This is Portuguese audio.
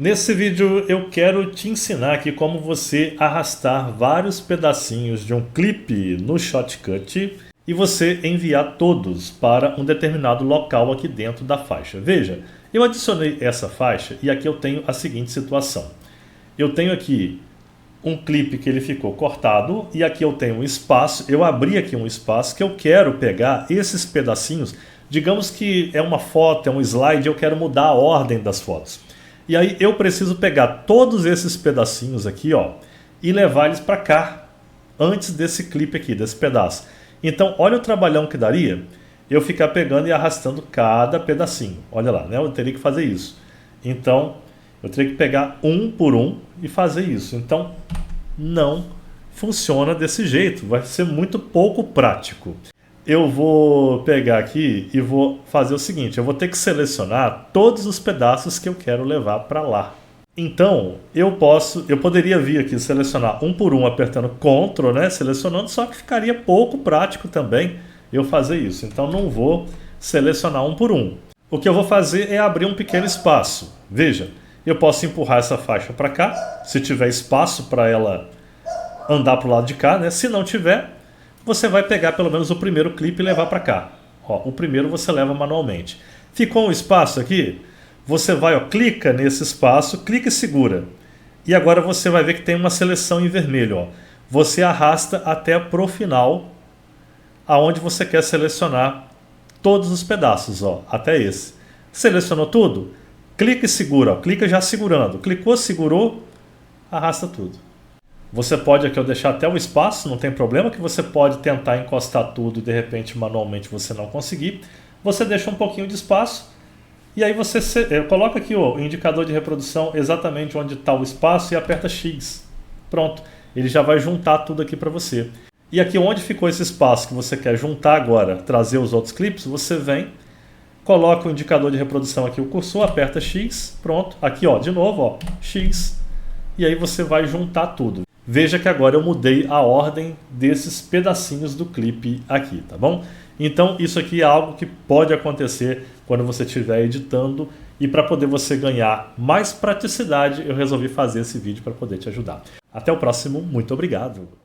Nesse vídeo eu quero te ensinar aqui como você arrastar vários pedacinhos de um clipe no Shotcut e você enviar todos para um determinado local aqui dentro da faixa. Veja, eu adicionei essa faixa e aqui eu tenho a seguinte situação. Eu tenho aqui um clipe que ele ficou cortado e aqui eu tenho um espaço, eu abri aqui um espaço que eu quero pegar esses pedacinhos, digamos que é uma foto, é um slide, eu quero mudar a ordem das fotos. E aí eu preciso pegar todos esses pedacinhos aqui, ó, e levar eles para cá, antes desse clipe aqui, desse pedaço. Então, olha o trabalhão que daria eu ficar pegando e arrastando cada pedacinho. Olha lá, né? Eu teria que fazer isso. Então, eu teria que pegar um por um e fazer isso. Então, não funciona desse jeito. Vai ser muito pouco prático. Eu vou pegar aqui e vou fazer o seguinte, eu vou ter que selecionar todos os pedaços que eu quero levar para lá. Então, eu poderia vir aqui selecionar um por um apertando Ctrl, né, selecionando, só que ficaria pouco prático também eu fazer isso. Então, não vou selecionar um por um. O que eu vou fazer é abrir um pequeno espaço. Veja, eu posso empurrar essa faixa para cá, se tiver espaço para ela andar para o lado de cá, né? Se não tiver, você vai pegar pelo menos o primeiro clipe e levar para cá. Ó, o primeiro você leva manualmente. Ficou um espaço aqui? Você vai, ó, clica nesse espaço, clica e segura. E agora você vai ver que tem uma seleção em vermelho. Ó. Você arrasta até pro final, aonde você quer selecionar todos os pedaços, ó, até esse. Selecionou tudo? Clica e segura. Ó. Clica já segurando. Clicou, segurou, arrasta tudo. Você pode aqui deixar até o espaço, não tem problema, que você pode tentar encostar tudo e de repente manualmente você não conseguir. Você deixa um pouquinho de espaço e aí você coloca aqui o indicador de reprodução exatamente onde está o espaço e aperta X. Pronto, ele já vai juntar tudo aqui para você. E aqui onde ficou esse espaço que você quer juntar agora, trazer os outros clipes, você vem, coloca o indicador de reprodução aqui, o cursor, aperta X, pronto. Aqui ó, de novo, ó, X, e aí você vai juntar tudo. Veja que agora eu mudei a ordem desses pedacinhos do clipe aqui, tá bom? Então isso aqui é algo que pode acontecer quando você estiver editando e para poder você ganhar mais praticidade eu resolvi fazer esse vídeo para poder te ajudar. Até o próximo, muito obrigado!